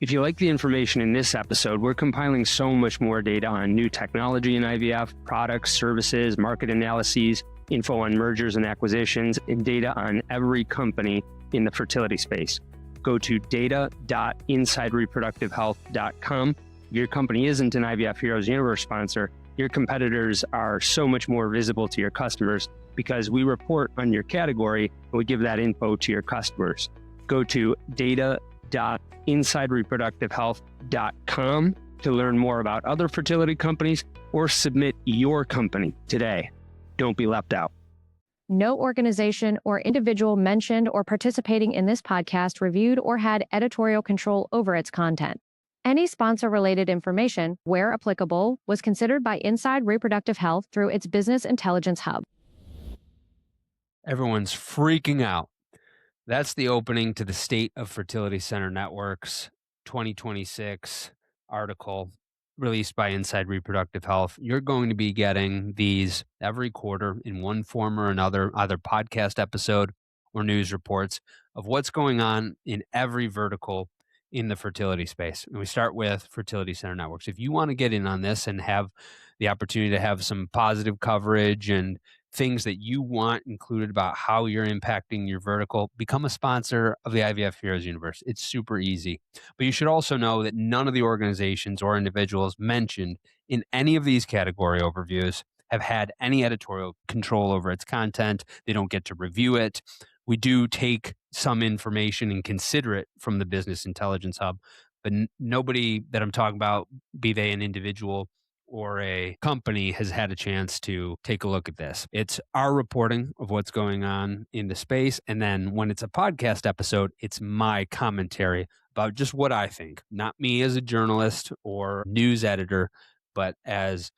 If you like the information in this episode, we're compiling so much more data on new technology in IVF, products, services, market analyses, info on mergers and acquisitions, and data on every company in the fertility space. Go to data.insidereproductivehealth.com. If your company isn't an IVF Heroes Universe sponsor, your competitors are so much more visible to your customers because we report on your category and we give that info to your customers. Go to data.insidereproductivehealth.com to learn more about other fertility companies or submit your company today. Don't be left out. No organization or individual mentioned or participating in this podcast reviewed or had editorial control over its content. Any sponsor-related information, where applicable, was considered by Inside Reproductive Health through its Business Intelligence Hub. Everyone's freaking out. That's the opening to the State of Fertility Center Network's 2026 article released by Inside Reproductive Health. You're going to be getting these every quarter in one form or another, either podcast episode or news reports of what's going on in every vertical in the fertility space. And we start with Fertility Center Networks. If you want to get in on this and have the opportunity to have some positive coverage and things that you want included about how you're impacting your vertical, become a sponsor of the IVF Heroes Universe. It's super easy. But you should also know that none of the organizations or individuals mentioned in any of these category overviews have had any editorial control over its content. They don't get to review it. We do take some information and consider it from the Business Intelligence Hub, but nobody that I'm talking about, be they an individual or a company, has had a chance to take a look at this. It's our reporting of what's going on in the space. And then when it's a podcast episode, it's my commentary about just what I think, not me as a journalist or news editor, but as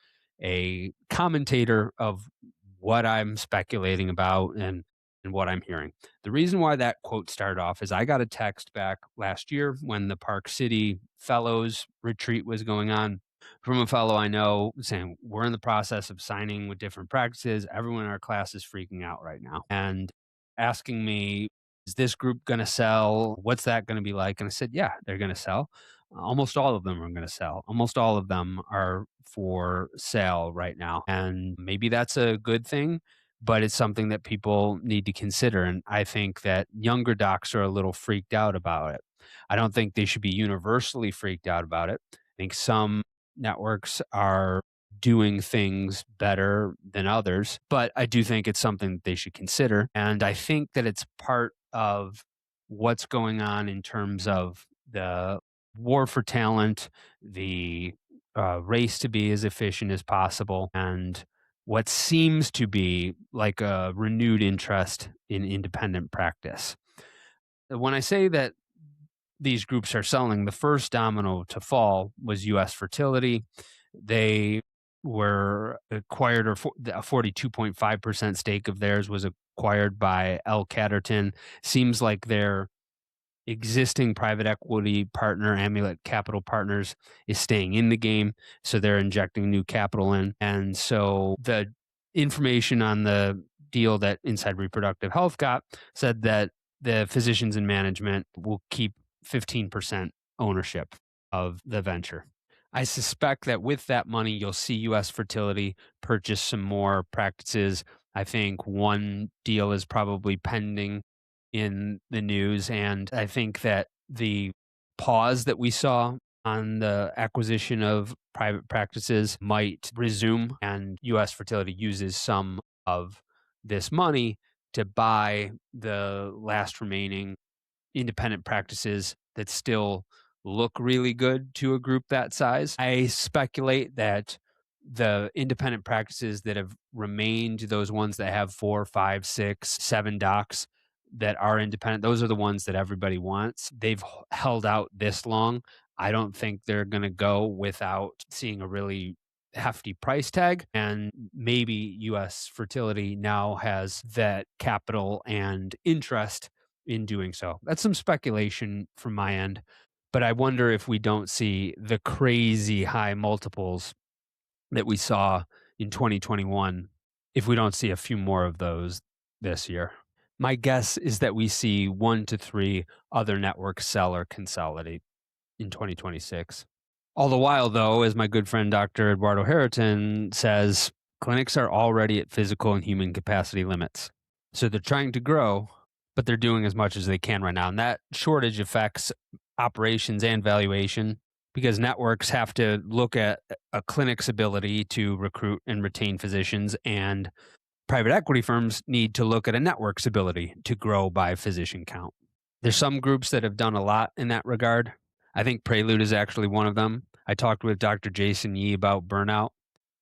a commentator of what I'm speculating about and what I'm hearing. The reason why that quote started off is I got a text back last year when the Park City Fellows retreat was going on from a fellow I know saying, we're in the process of signing with different practices. Everyone in our class is freaking out right now and asking me, is this group going to sell? What's that going to be like? And I said, yeah, they're going to sell. Almost all of them are going to sell. Almost all of them are for sale right now. And maybe that's a good thing, but it's something that people need to consider. And I think that younger docs are a little freaked out about it. I don't think they should be universally freaked out about it. I think some networks are doing things better than others, but I do think it's something that they should consider. And I think that it's part of what's going on in terms of the war for talent, the race to be as efficient as possible, and what seems to be like a renewed interest in independent practice. When I say that these groups are selling, the first domino to fall was U.S. Fertility. They were acquired, or a 42.5% stake of theirs was acquired by L. Catterton. Seems like their existing private equity partner, Amulet Capital Partners, is staying in the game. So they're injecting new capital in. And so the information on the deal that Inside Reproductive Health got said that the physicians and management will keep 15% ownership of the venture. I suspect that with that money, you'll see U.S. Fertility purchase some more practices. I think one deal is probably pending in the news. And I think that the pause that we saw on the acquisition of private practices might resume, and U.S. Fertility uses some of this money to buy the last remaining independent practices that still look really good to a group that size. I speculate that the independent practices that have remained, those ones that have 4, 5, 6, 7 docs that are independent, those are the ones that everybody wants. They've held out this long. I don't think they're going to go without seeing a really hefty price tag, and maybe U.S. Fertility now has that capital and interest in doing so. That's some speculation from my end, but I wonder if we don't see the crazy high multiples that we saw in 2021, if we don't see a few more of those this year. My guess is that we see 1 to 3 other networks sell or consolidate. in 2026. All the while, though, as my good friend Dr. Eduardo Harriton says, clinics are already at physical and human capacity limits. So they're trying to grow, but they're doing as much as they can right now. And that shortage affects operations and valuation because networks have to look at a clinic's ability to recruit and retain physicians, and private equity firms need to look at a network's ability to grow by physician count. There's some groups that have done a lot in that regard. I think Prelude is actually one of them. I talked with Dr. Jason Yee about burnout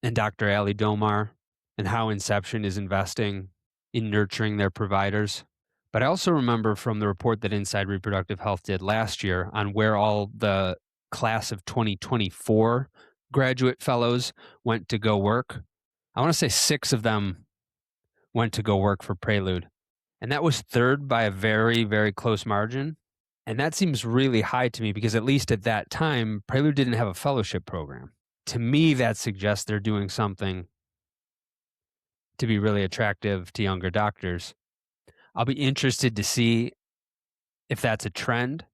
and Dr. Ali Domar and how Inception is investing in nurturing their providers. But I also remember from the report that Inside Reproductive Health did last year on where all the class of 2024 graduate fellows went to go work. I want to say 6 of them went to go work for Prelude. And that was third by a very, very close margin. And that seems really high to me because at least at that time, Prelude didn't have a fellowship program. To me, that suggests they're doing something to be really attractive to younger doctors. I'll be interested to see if that's a trend.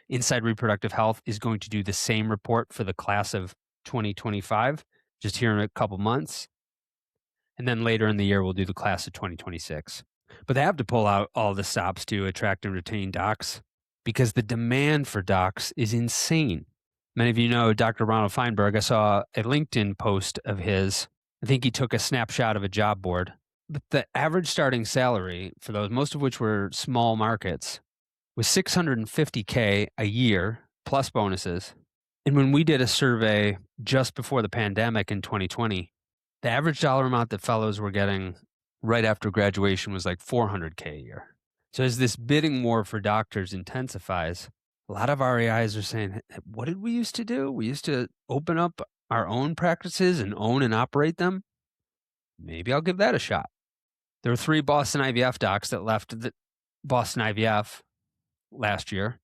Inside Reproductive Health is going to do the same report for the class of 2025, just here in a couple months. And then later in the year, we'll do the class of 2026. But they have to pull out all the stops to attract and retain docs because the demand for docs is insane. Many of you know Dr. Ronald Feinberg. I saw a LinkedIn post of his. I think he took a snapshot of a job board. But the average starting salary for those, most of which were small markets, was $650K a year plus bonuses. And when we did a survey just before the pandemic in 2020, the average dollar amount that fellows were getting right after graduation was like $400K a year. So as this bidding war for doctors intensifies, a lot of REIs are saying, what did we used to do? We used to open up our own practices and own and operate them. Maybe I'll give that a shot. There were 3 Boston IVF docs that left the Boston IVF last year.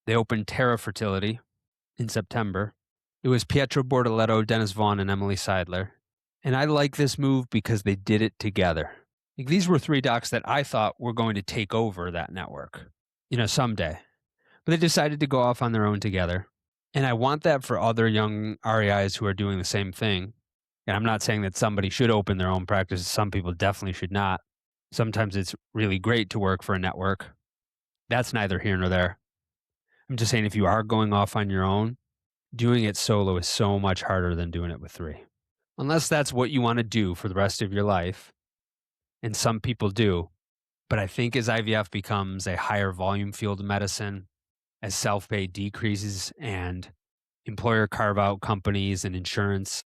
They opened Terra Fertility in September. It was Pietro Bortoletto, Dennis Vaughn, and Emily Seidler. And I like this move because they did it together. Like, these were 3 docs that I thought were going to take over that network, someday. But they decided to go off on their own together. And I want that for other young REIs who are doing the same thing. And I'm not saying that somebody should open their own practice. Some people definitely should not. Sometimes it's really great to work for a network. That's neither here nor there. I'm just saying if you are going off on your own, doing it solo is so much harder than doing it with 3. Unless that's what you want to do for the rest of your life. And some people do. But I think as IVF becomes a higher volume field of medicine, as self-pay decreases and employer carve-out companies and insurance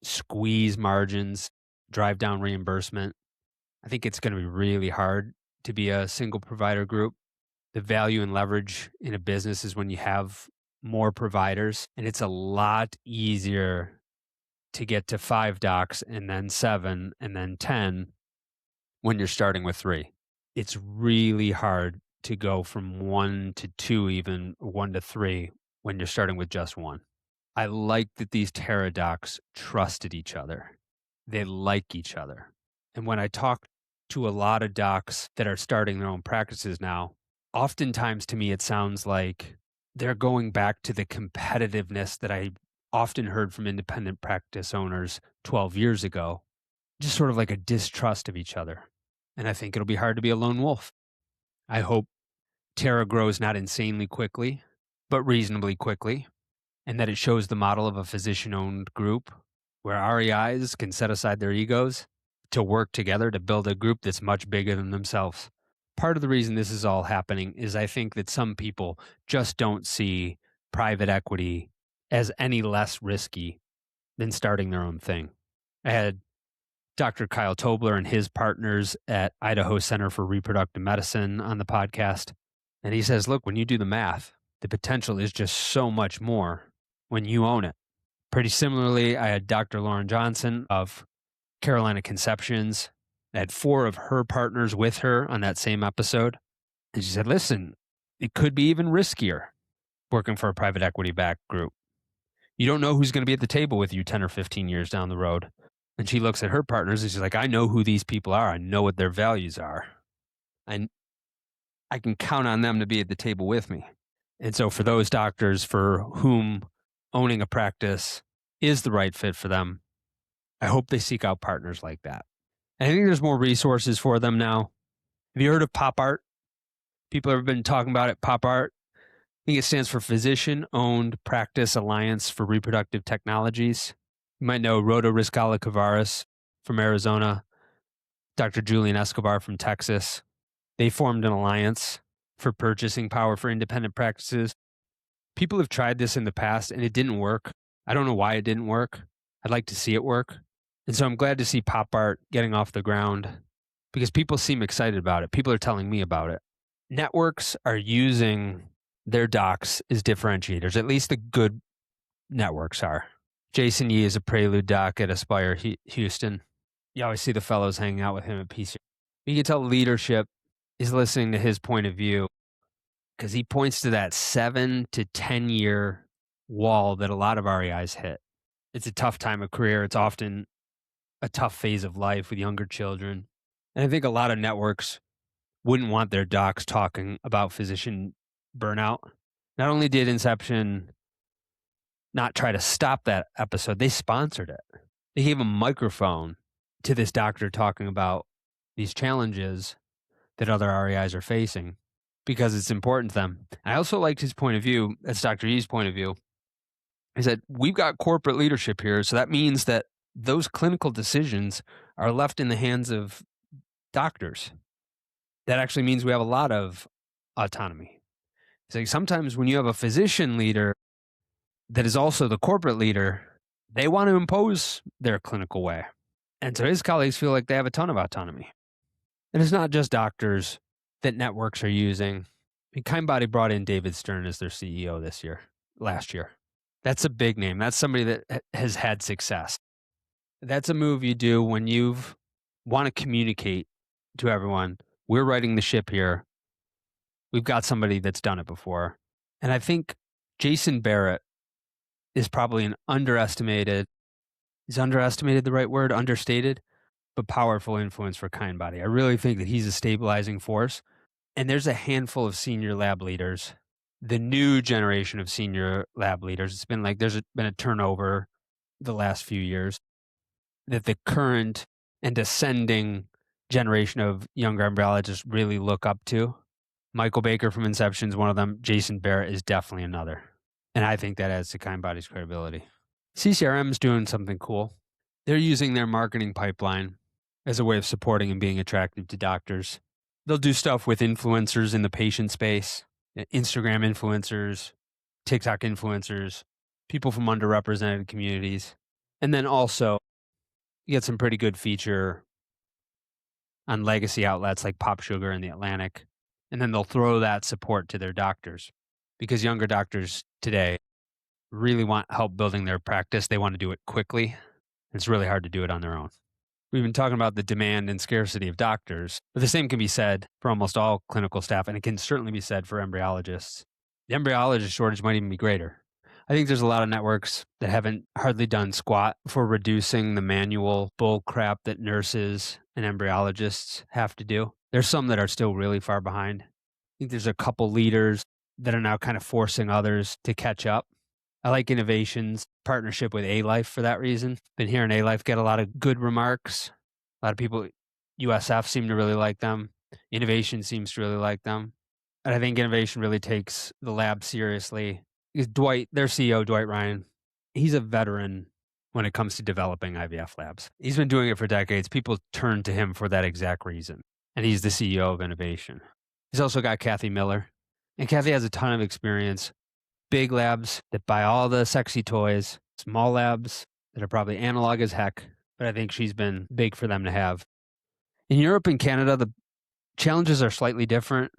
squeeze margins, drive down reimbursement, I think it's going to be really hard to be a single provider group. The value and leverage in a business is when you have more providers, and it's a lot easier to get to 5 docs and then 7 and then 10 when you're starting with 3. It's really hard to go from 1 to 2, even 1 to 3 when you're starting with just 1. I like that these Terra docs trusted each other. They like each other. And when I talk to a lot of docs that are starting their own practices now, oftentimes to me it sounds like they're going back to the competitiveness that I often heard from independent practice owners 12 years ago, just sort of like a distrust of each other. And I think it'll be hard to be a lone wolf. I hope Terra grows not insanely quickly, but reasonably quickly, and that it shows the model of a physician-owned group where REIs can set aside their egos to work together to build a group that's much bigger than themselves. Part of the reason this is all happening is I think that some people just don't see private equity as any less risky than starting their own thing. I had Dr. Kyle Tobler and his partners at Idaho Center for Reproductive Medicine on the podcast. And he says, look, when you do the math, the potential is just so much more when you own it. Pretty similarly, I had Dr. Lauren Johnson of Carolina Conceptions. I had 4 of her partners with her on that same episode. And she said, listen, it could be even riskier working for a private equity backed group. You don't know who's going to be at the table with you 10 or 15 years down the road. And she looks at her partners and she's like, I know who these people are. I know what their values are. And I can count on them to be at the table with me. And so for those doctors for whom owning a practice is the right fit for them, I hope they seek out partners like that. I think there's more resources for them now. Have you heard of Pop Art? People have been talking about it. Pop Art. I think it stands for Physician-Owned Practice Alliance for Reproductive Technologies. You might know Rodo Riscala-Cavares from Arizona, Dr. Julian Escobar from Texas. They formed an alliance for purchasing power for independent practices. People have tried this in the past and it didn't work. I don't know why it didn't work. I'd like to see it work. And so I'm glad to see Pop Art getting off the ground because people seem excited about it. People are telling me about it. Networks are using their docs as differentiators, at least the good networks are. Jason Yee is a Prelude doc at Aspire Houston. You always see the fellows hanging out with him at PC. You can tell leadership is listening to his point of view because he points to that 7 to 10 year wall that a lot of REIs hit. It's a tough time of career. It's often a tough phase of life with younger children. And I think a lot of networks wouldn't want their docs talking about physician burnout. Not only did Inception not try to stop that episode, they sponsored it. They gave a microphone to this doctor talking about these challenges that other REIs are facing because it's important to them. I also liked his point of view, that's Dr. Yee's point of view. He said, we've got corporate leadership here, so that means that those clinical decisions are left in the hands of doctors. That actually means we have a lot of autonomy. So sometimes when you have a physician leader that is also the corporate leader, they want to impose their clinical way. And so his colleagues feel like they have a ton of autonomy. And it's not just doctors that networks are using. I mean, Kindbody brought in David Stern as their CEO last year. That's a big name. That's somebody that has had success. That's a move you do when you want to communicate to everyone, we're riding the ship here. We've got somebody that's done it before. And I think Jason Barrett is probably is underestimated the right word, understated, but powerful influence for Kindbody. I really think that he's a stabilizing force. And there's a handful of senior lab leaders, the new generation of senior lab leaders. It's been like there's been a turnover the last few years that the current and ascending generation of younger embryologists really look up to. Michael Baker from Inception is one of them. Jason Barrett is definitely another. And I think that adds to Kindbody's credibility. CCRM is doing something cool. They're using their marketing pipeline as a way of supporting and being attractive to doctors. They'll do stuff with influencers in the patient space, Instagram influencers, TikTok influencers, people from underrepresented communities. And then also, you get some pretty good feature on legacy outlets like Pop Sugar and The Atlantic. And then they'll throw that support to their doctors because younger doctors today really want help building their practice. They want to do it quickly. It's really hard to do it on their own. We've been talking about the demand and scarcity of doctors, but the same can be said for almost all clinical staff, and it can certainly be said for embryologists. The embryologist shortage might even be greater. I think there's a lot of networks that haven't hardly done squat for reducing the manual bull crap that nurses and embryologists have to do. There's some that are still really far behind. I think there's a couple leaders that are now kind of forcing others to catch up. I like Innovation's partnership with A-Life for that reason. Been hearing A-Life get a lot of good remarks. A lot of people, USF seem to really like them. Innovation seems to really like them. And I think Innovation really takes the lab seriously. Because their CEO, Dwight Ryan, he's a veteran when it comes to developing IVF labs. He's been doing it for decades. People turn to him for that exact reason. And he's the CEO of Innovation. He's also got Kathy Miller. And Kathy has a ton of experience. Big labs that buy all the sexy toys, small labs that are probably analog as heck, but I think she's been big for them to have. In Europe and Canada, the challenges are slightly different.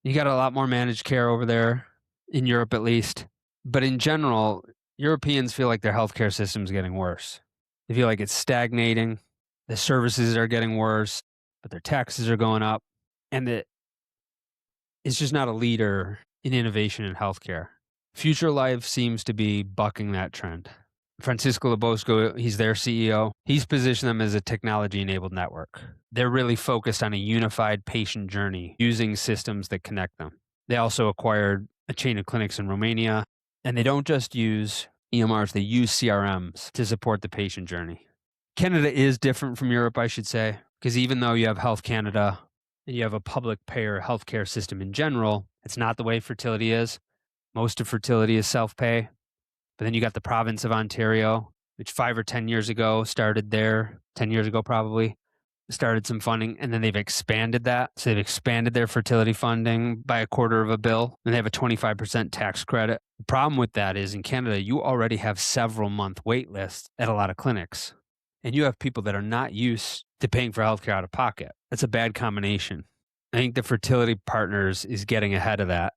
You got a lot more managed care over there, in Europe at least. But in general, Europeans feel like their healthcare system is getting worse. They feel like it's stagnating. The services are getting worse, but their taxes are going up. And that it's just not a leader in innovation in healthcare. Future Life seems to be bucking that trend. Francisco Labosco, he's their CEO. He's positioned them as a technology-enabled network. They're really focused on a unified patient journey using systems that connect them. They also acquired a chain of clinics in Romania. And they don't just use EMRs, they use CRMs to support the patient journey. Canada is different from Europe, I should say, because even though you have Health Canada and you have a public payer healthcare system in general, it's not the way fertility is. Most of fertility is self-pay. But then you got the province of Ontario, which 5 or 10 years ago started there, 10 years ago probably, started some funding, and then they've expanded that. So they've expanded their fertility funding by $250 million, and they have a 25% tax credit. The problem with that is in Canada, you already have several month wait lists at a lot of clinics, and you have people that are not used to paying for healthcare out of pocket. That's a bad combination. I think the Fertility Partners is getting ahead of that.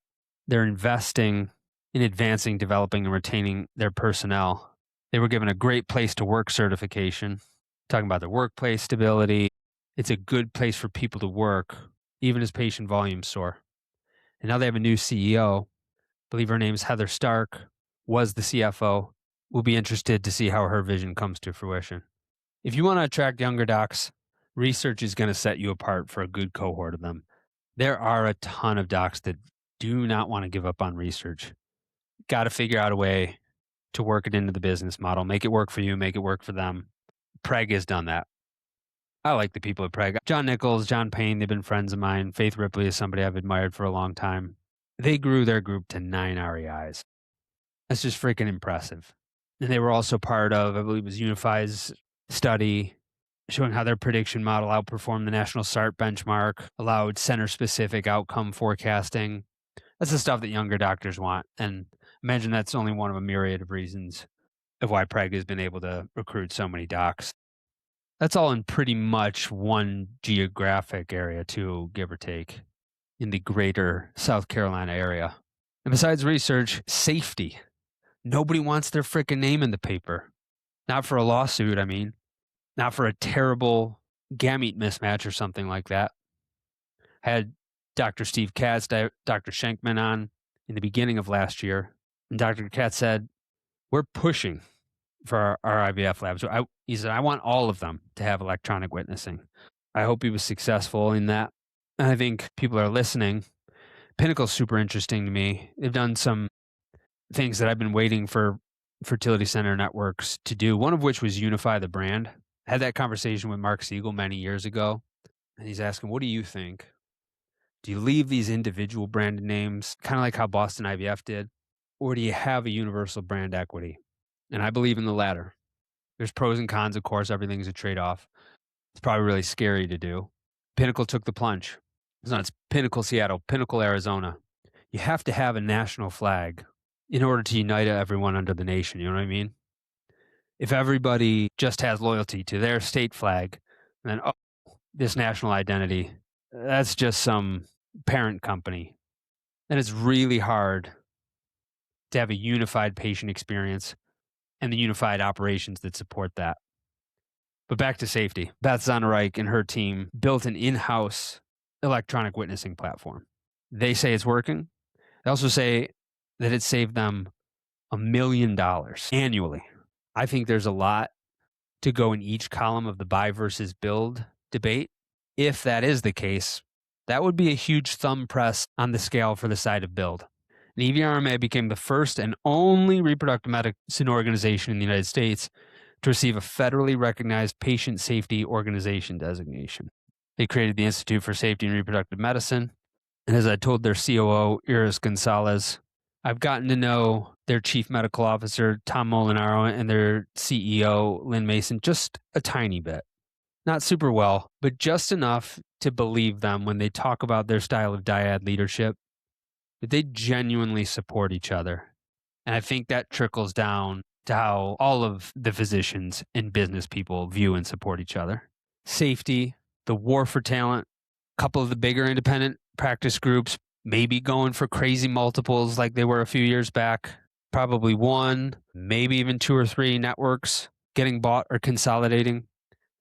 They're investing in advancing, developing, and retaining their personnel. They were given a great place to work certification, talking about their workplace stability. It's a good place for people to work, even as patient volumes soar. And now they have a new CEO. I believe her name is Heather Stark, was the CFO. We'll be interested to see how her vision comes to fruition. If you want to attract younger docs, research is going to set you apart for a good cohort of them. There are a ton of docs that do not want to give up on research. Got to figure out a way to work it into the business model, make it work for you, make it work for them. Preg has done that. I like the people at Preg. John Nichols, John Payne, they've been friends of mine. Faith Ripley is somebody I've admired for a long time. They grew their group to 9 REIs. That's just freaking impressive. And they were also part of, I believe it was Unify's study showing how their prediction model outperformed the national SART benchmark, allowed center-specific outcome forecasting. That's the stuff that younger doctors want. And imagine that's only one of a myriad of reasons of why Preg has been able to recruit so many docs. That's all in pretty much one geographic area too, give or take, in the greater South Carolina area. And besides research, safety. Nobody wants their frickin' name in the paper. Not for a lawsuit, I mean. Not for a terrible gamete mismatch or something like that. Had Dr. Steve Katz, Dr. Schenkman on in the beginning of last year. And Dr. Katz said, we're pushing for our IVF labs. He said, I want all of them to have electronic witnessing. I hope he was successful in that. And I think people are listening. Pinnacle's super interesting to me. They've done some things that I've been waiting for fertility center networks to do, one of which was unify the brand. I had that conversation with Mark Siegel many years ago, and he's asking, what do you think? Do you leave these individual branded names, kind of like how Boston IVF did, or do you have a universal brand equity? And I believe in the latter. There's pros and cons, of course. Everything's a trade-off. It's probably really scary to do. Pinnacle took the plunge. It's Pinnacle Seattle, Pinnacle Arizona. You have to have a national flag in order to unite everyone under the nation. You know what I mean? If everybody just has loyalty to their state flag, then this national identity, that's just some parent company. Then it's really hard to have a unified patient experience and the unified operations that support that. But back to safety. Beth Zonderreich and her team built an in-house electronic witnessing platform. They say it's working. They also say that it saved them $1 million annually. I think there's a lot to go in each column of the buy versus build debate. If that is the case, that would be a huge thumb press on the scale for the side of build. And EVRMA became the first and only reproductive medicine organization in the United States to receive a federally recognized patient safety organization designation. They created the Institute for Safety and Reproductive Medicine. And as I told their COO, Iris Gonzalez, I've gotten to know their chief medical officer, Tom Molinaro, and their CEO, Lynn Mason, just a tiny bit. Not super well, but just enough to believe them when they talk about their style of dyad leadership, that they genuinely support each other. And I think that trickles down to how all of the physicians and business people view and support each other. Safety, the war for talent, a couple of the bigger independent practice groups maybe going for crazy multiples like they were a few years back. Probably one, maybe even 2 or 3 networks getting bought or consolidating.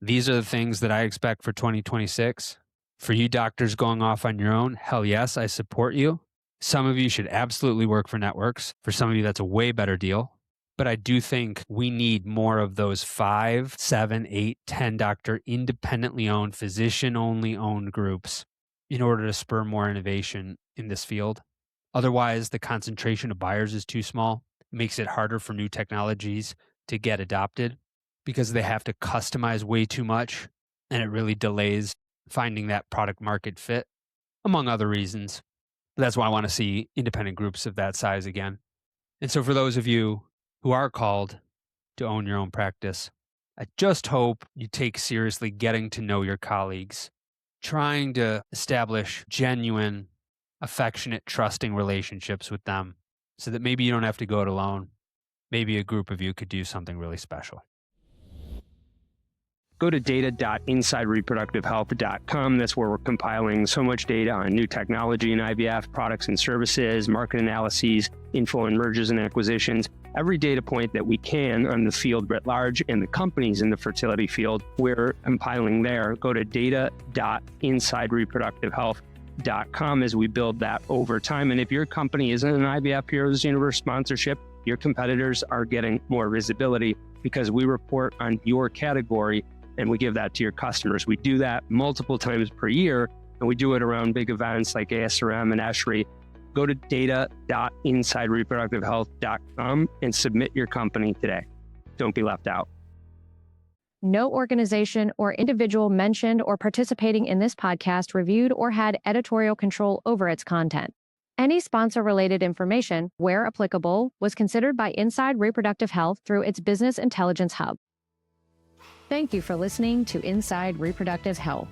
These are the things that I expect for 2026. For you doctors going off on your own, hell yes, I support you. Some of you should absolutely work for networks. For some of you, that's a way better deal. But I do think we need more of those 5, 7, 8, 10 doctor independently owned, physician only owned groups in order to spur more innovation in this field. Otherwise, the concentration of buyers is too small. It makes it harder for new technologies to get adopted because they have to customize way too much, and it really delays finding that product market fit, among other reasons. That's why I want to see independent groups of that size again. And so for those of you who are called to own your own practice, I just hope you take seriously getting to know your colleagues, trying to establish genuine, affectionate, trusting relationships with them so that maybe you don't have to go it alone. Maybe a group of you could do something really special. Go to data.insidereproductivehealth.com. That's where we're compiling so much data on new technology in IVF, products and services, market analyses, info and mergers and acquisitions, every data point that we can on the field writ large and the companies in the fertility field, we're compiling there. Go to data.insidereproductivehealth.com as we build that over time. And if your company isn't an IVF Heroes Universe sponsorship, your competitors are getting more visibility because we report on your category and we give that to your customers. We do that multiple times per year, and we do it around big events like ASRM and ESHRE. Go to data.insidereproductivehealth.com and submit your company today. Don't be left out. No organization or individual mentioned or participating in this podcast reviewed or had editorial control over its content. Any sponsor-related information, where applicable, was considered by Inside Reproductive Health through its Business Intelligence Hub. Thank you for listening to Inside Reproductive Health.